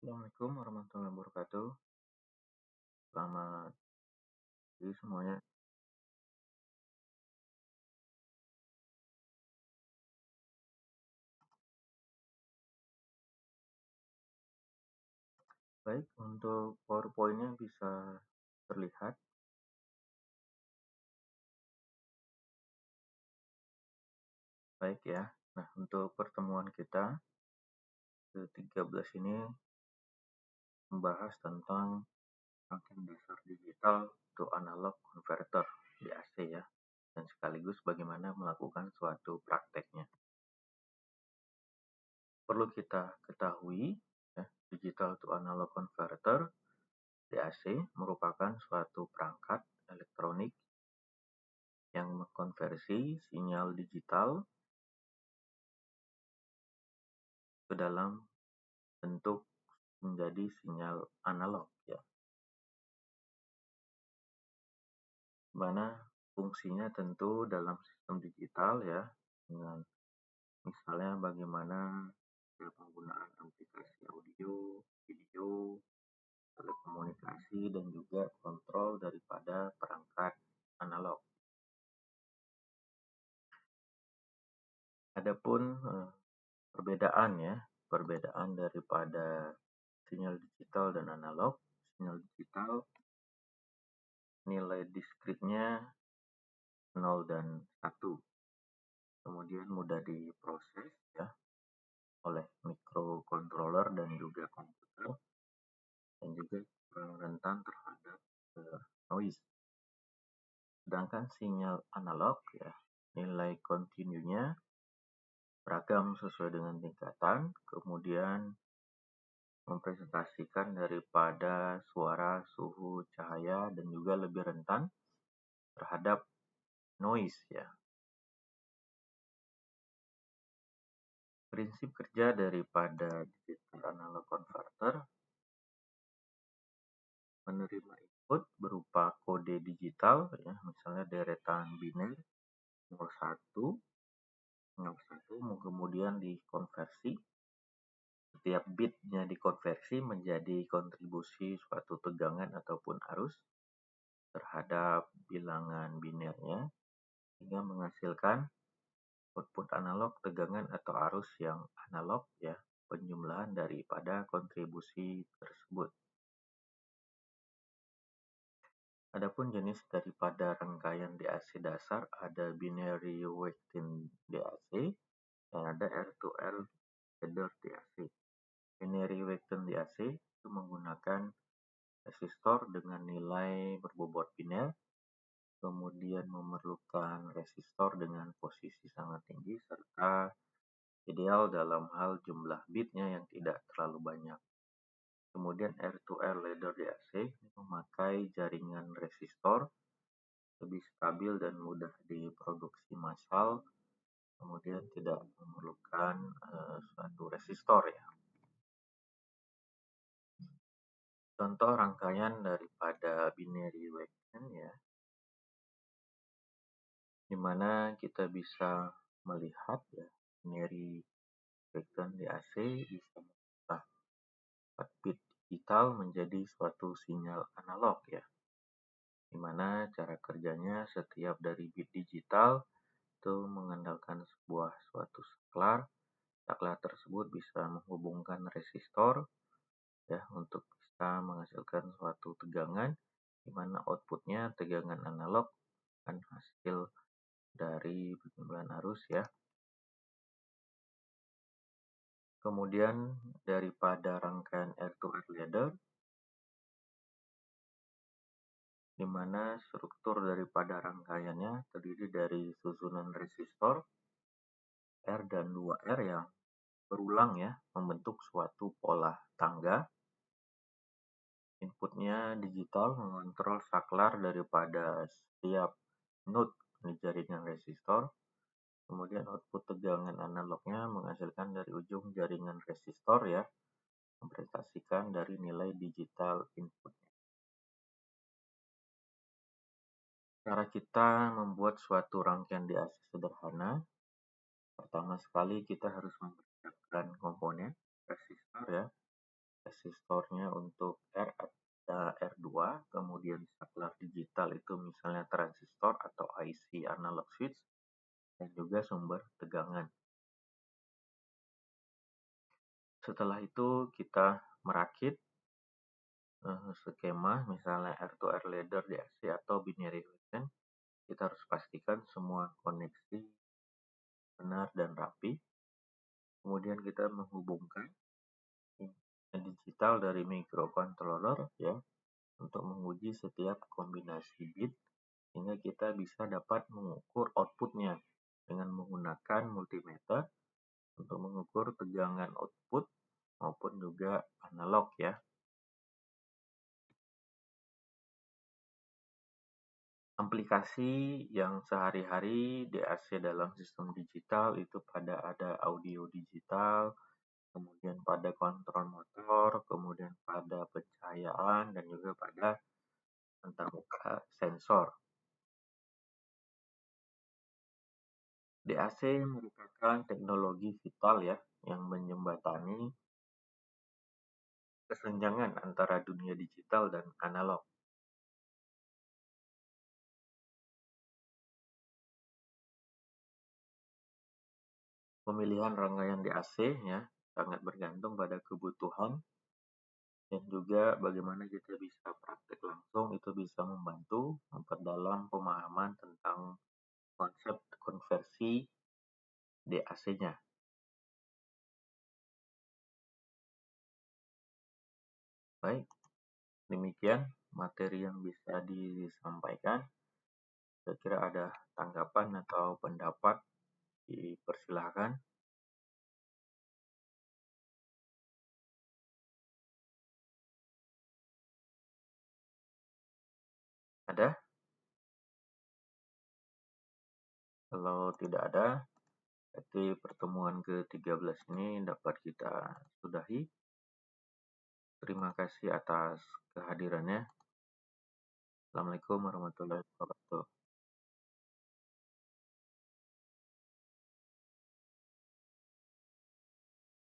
Assalamualaikum warahmatullahi wabarakatuh. Selamat pagi semuanya. Baik, untuk PowerPoint-nya bisa terlihat. Baik ya. Nah, untuk pertemuan kita ke-13 ini membahas tentang rangkaian dasar digital to analog converter (DAC) ya, dan sekaligus bagaimana melakukan suatu prakteknya. Perlu kita ketahui ya, digital to analog converter (DAC) merupakan suatu perangkat elektronik yang mengkonversi sinyal digital ke dalam bentuk menjadi sinyal analog ya. Mana fungsinya tentu dalam sistem digital ya, dengan misalnya bagaimana penggunaan aplikasi audio, video, telekomunikasi dan juga kontrol daripada perangkat analog. Adapun perbedaan daripada sinyal digital dan analog. Sinyal digital nilai diskritnya 0 dan 1. Kemudian mudah diproses ya oleh microcontroller dan juga komputer, dan juga kurang rentan terhadap noise. Sedangkan sinyal analog ya, nilai kontinunya beragam sesuai dengan tingkatan, kemudian mempresentasikan daripada suara, suhu, cahaya, dan juga lebih rentan terhadap noise ya. Prinsip kerja daripada digital analog converter menerima input berupa kode digital ya, misalnya deretan biner 01, 01 kemudian dikonversi. Setiap bitnya dikonversi menjadi kontribusi suatu tegangan ataupun arus terhadap bilangan binernya, sehingga menghasilkan output analog tegangan atau arus yang analog ya, penjumlahan daripada kontribusi tersebut. Adapun jenis daripada rangkaian DAC dasar ada binary Wheaton DAC dan ada R2R ladder DAC. Binary Wheaton DAC itu menggunakan resistor dengan nilai berbobot biner, kemudian memerlukan resistor dengan posisi sangat tinggi serta ideal dalam hal jumlah bitnya yang tidak terlalu banyak. Kemudian R2R ladder DAC memakai jaringan resistor lebih stabil dan mudah diproduksi massal, kemudian tidak memerlukan suatu resistor ya. Contoh rangkaian daripada binary Wheaton ya, di mana kita bisa melihat ya, binary Wheaton DAC bisa mengubah 4 bit digital menjadi suatu sinyal analog ya, di mana cara kerjanya setiap dari bit digital itu mengandalkan suatu saklar. Saklar tersebut bisa menghubungkan resistor ya untuk bisa menghasilkan suatu tegangan, di mana outputnya tegangan analog kan hasil dari penjumlahan arus ya. Kemudian daripada rangkaian R2R ladder, di mana struktur daripada rangkaiannya terdiri dari susunan resistor R dan 2R yang berulang ya, membentuk suatu pola tangga. Inputnya digital mengontrol saklar daripada setiap node di jaringan resistor. Kemudian output tegangan analognya menghasilkan dari ujung jaringan resistor ya, mempresentasikan dari nilai digital inputnya. Cara kita membuat suatu rangkaian DAC sederhana, pertama sekali kita harus mempersiapkan komponen resistor ya, resistornya untuk R ada R2, kemudian saklar digital itu misalnya transistor atau IC analog switch, dan juga sumber tegangan. Setelah itu kita merakit skema misalnya R2R ladder di AC atau binary connection. Kita harus pastikan semua koneksi benar dan rapi. Kemudian kita menghubungkan digital dari microcontroller ya untuk menguji setiap kombinasi bit sehingga kita bisa dapat mengukur outputnya dengan menggunakan multimeter untuk mengukur tegangan output maupun juga analog ya. Aplikasi yang sehari-hari DAC dalam sistem digital itu pada ada audio digital, kemudian pada kontrol motor, kemudian pada pencahayaan, dan juga pada antarmuka sensor. DAC merupakan teknologi vital ya yang menjembatani kesenjangan antara dunia digital dan analog. Pemilihan rangkaian DAC ya sangat bergantung pada kebutuhan dan juga bagaimana kita bisa praktek langsung itu bisa membantu memperdalam pemahaman tentang konsep konversi DAC-nya. Baik, demikian materi yang bisa disampaikan. Saya kira ada tanggapan atau pendapat, dipersilahkan. Ada? Kalau tidak ada, berarti pertemuan ke-13 ini dapat kita sudahi. Terima kasih atas kehadirannya. Assalamualaikum warahmatullahi wabarakatuh.